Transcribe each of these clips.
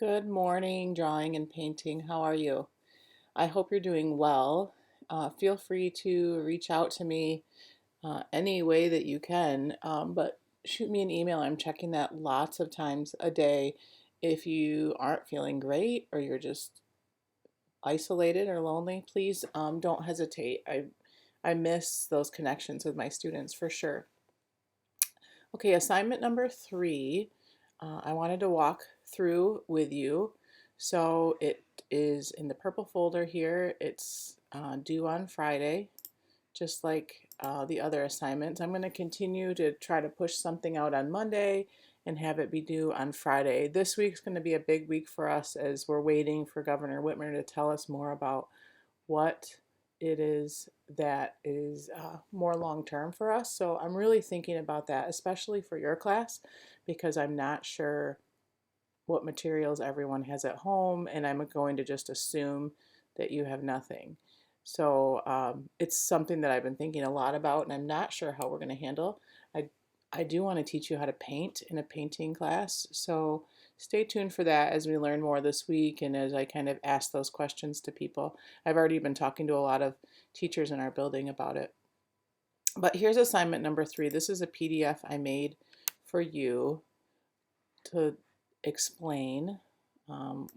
Good morning, drawing and painting. How are you? I hope you're doing well. Feel free to reach out to me any way that you can, but shoot me an email. I'm checking that lots of times a day. If you aren't feeling great or you're just isolated or lonely, please don't hesitate. I miss those connections with my students for sure. Okay, assignment number 3. I wanted to walk through with you. So it is in the purple folder here. It's due on Friday, just like the other assignments. I'm going to continue to try to push something out on Monday and have it be due on Friday. This week's going to be a big week for us as we're waiting for Governor Whitmer to tell us more about what it is that is more long term for us. So I'm really thinking about that, especially for your class, because I'm not sure what materials everyone has at home, and I'm going to just assume that you have nothing. So it's something that I've been thinking a lot about, and I'm not sure how we're going to handle. I I do want to teach you how to paint in a painting class, so stay tuned for that as we learn more this week and as I kind of ask those questions to people. I've already been talking to a lot of teachers in our building about it. But here's assignment number 3. This is a PDF I made for you to explain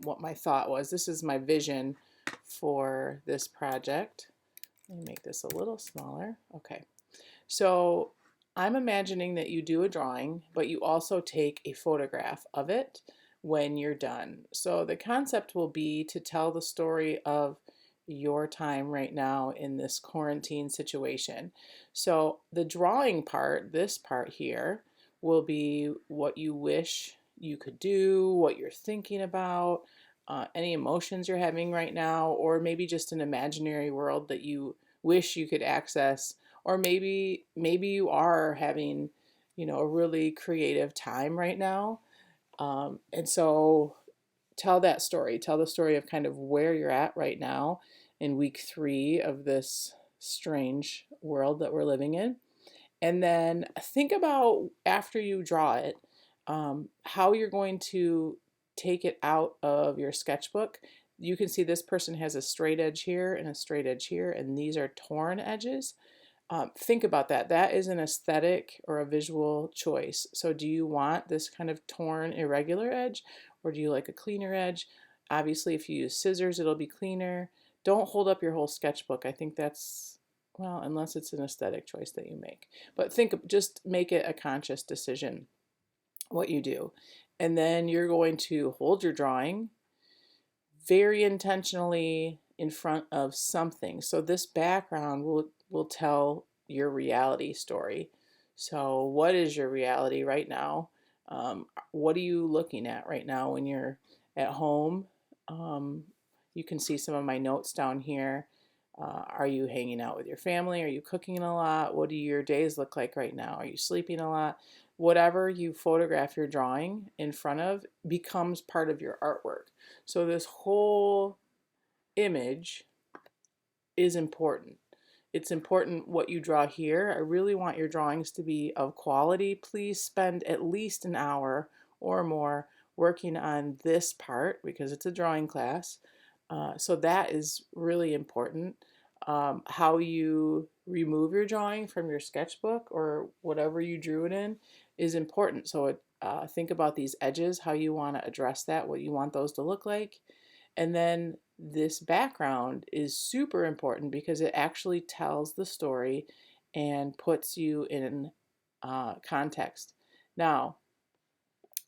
what my thought was. This is my vision for this project. Let me make this a little smaller. Okay. So I'm imagining that you do a drawing, but you also take a photograph of it when you're done. So the concept will be to tell the story of your time right now in this quarantine situation. So the drawing part, this part here, will be what you wish you could do, what you're thinking about, any emotions you're having right now, or maybe just an imaginary world that you wish you could access, or maybe you are having a really creative time right now, and so tell that story. Tell the story of kind of where you're at right now in week 3 of this strange world that we're living in. And then think about, after you draw it, how you're going to take it out of your sketchbook. You can see this person has a straight edge here and a straight edge here, and these are torn edges. Think about that. That is an aesthetic or a visual choice. So do you want this kind of torn, irregular edge, or do you like a cleaner edge? Obviously, if you use scissors, it'll be cleaner. Don't hold up your whole sketchbook. I think that's, well, unless it's an aesthetic choice that you make. But just make it a conscious decision what you do. And then you're going to hold your drawing very intentionally in front of something. So this background will tell your reality story. So what is your reality right now? What are you looking at right now when you're at home? Um, you can see some of my notes down here. Are you hanging out with your family? Are you cooking a lot? What do your days look like right now? Are you sleeping a lot? Whatever you photograph your drawing in front of becomes part of your artwork. So this whole image is important. It's important what you draw here. I really want your drawings to be of quality. Please spend at least an hour or more working on this part because it's a drawing class. So that is really important. How you remove your drawing from your sketchbook or whatever you drew it in is important. So think about these edges, how you want to address that, what you want those to look like. And then this background is super important because it actually tells the story and puts you in context. Now,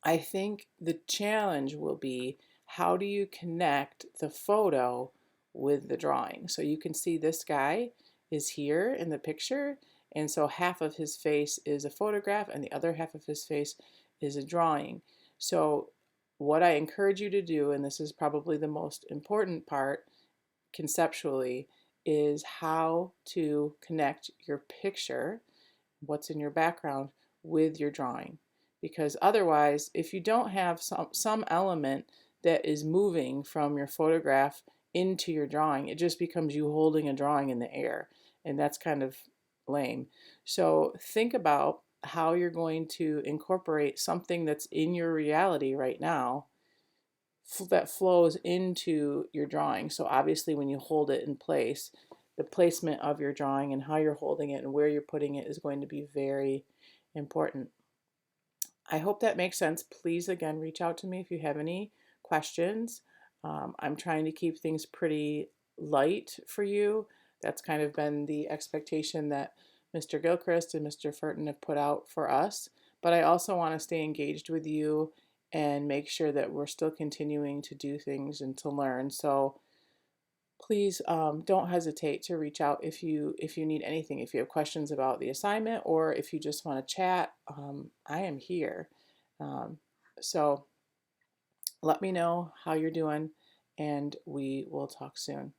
I think the challenge will be, how do you connect the photo with the drawing? So you can see this guy is here in the picture, and so half of his face is a photograph and the other half of his face is a drawing. So what I encourage you to do, and this is probably the most important part conceptually, is how to connect your picture, what's in your background, with your drawing. Because otherwise, if you don't have some element that is moving from your photograph into your drawing, it just becomes you holding a drawing in the air, and that's kind of lame. So think about how you're going to incorporate something that's in your reality right now that flows into your drawing. So obviously when you hold it in place, the placement of your drawing and how you're holding it and where you're putting it is going to be very important. I hope that makes sense. Please, again, reach out to me if you have any questions. I'm trying to keep things pretty light for you. That's kind of been the expectation that Mr. Gilchrist and Mr. Furton have put out for us. But I also want to stay engaged with you and make sure that we're still continuing to do things and to learn. So please don't hesitate to reach out if you need anything. If you have questions about the assignment or if you just want to chat, I am here. Um, so let me know how you're doing, and we will talk soon.